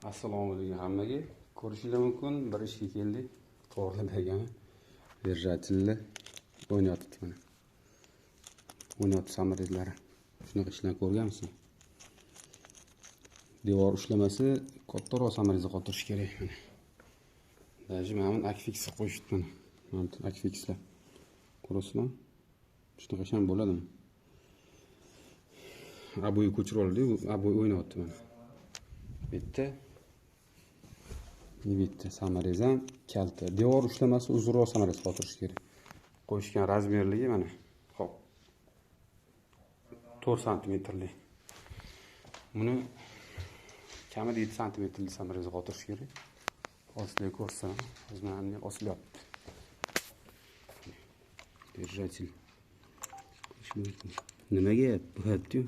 Assalomu alaykum hammaga. Ko'rishingiz mumkin, bir ishga keldik. To'g'ri bergan держательni o'ynayapti mana. O'ynayapti samolyotlar. Shunaqa ishlarni ko'rganmisiz? Devor ushlamasi kattaroq samolyotga qotirish kerak mana. Даже mana akfix qo'yishdi mana. Mana akfixlar. Ko'rasizmi? Shunaqa ham bo'ladimi? Abo'y ko'chirib oldi, abo'y o'ynayapti mana. Bitta bitta samolyotdan kalta. Devor ushlamasi uzunroq samolyotga qotirish kerak. Qo'yishgan razmerligi mana. Xo'p. 4 santimetrlik. Buni kamida 7 santimetrlik samolyotga qotirish kerak. Ostiga ko'rsam, o'zimni osilyapti. Держатель. Nimaga bo'lyapti?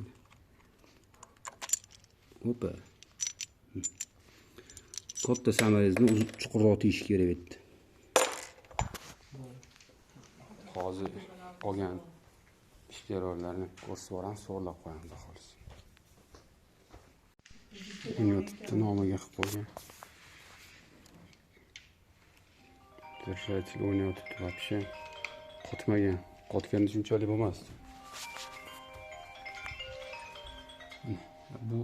Opa. Katta samolyotni chuqurroq tiyish kerak edi. Hozir olgan ishchilarni ko'rsatib so'rlab qo'yamiz xolos. Uniyotni nomiga qilib qo'ygan. Держатель o'ynayotibdi вообще. Qotmagan. Qotganda shunchalik bo'lmasdi. Bu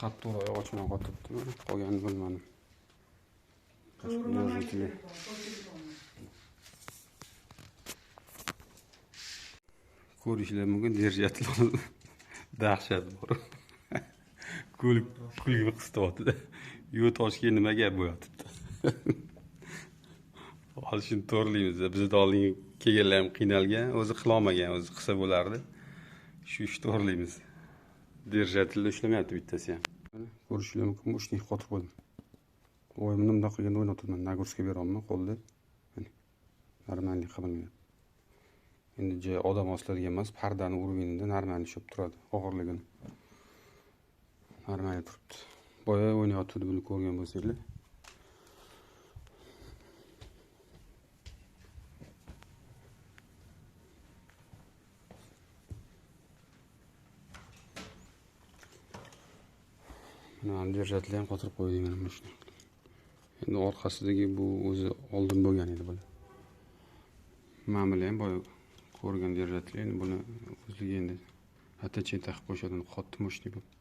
qattiqroq yog'och bilan qotibdi. Qolganini bilmadim. Ko'rishlar mumkin, держатель dahshat bor. Kulgi qistovdi. Yo'l toshga nima gap bo'lyapti? Hozir shuni to'g'rilaymiz. Bizda oldingi kelganlar ham qiynalgan, o'zi qila olmagan, o'zi qilsa bo'lardi. Shu ishni to'g'rilaymiz. Держатель ushlamayapti bittasi ham. Ko'rishlar mumkin, mushnik qotib qo'ydim. O'yimni bunday qilganda o'ynatdim. Nagurska berolmay qoldi. Mana normallik qilmayapti. Endi odam ostlariga emas, pardani uruvinida normal ishib turadi. Og'irligini. Normal turibdi. Boya o'ynayotdi, buni ko'rgan bo'lsanglar. Mana держатель ham qotirib qo'ydik mana shuni. Endi orqasidagi bu o'zi oldin bo'lgan edi bular. Ma'muli ham boya ko'rgan держатель, endi buni o'ziga endi attachment taqib qo'yishadi, qotdi mushnik bo'lib.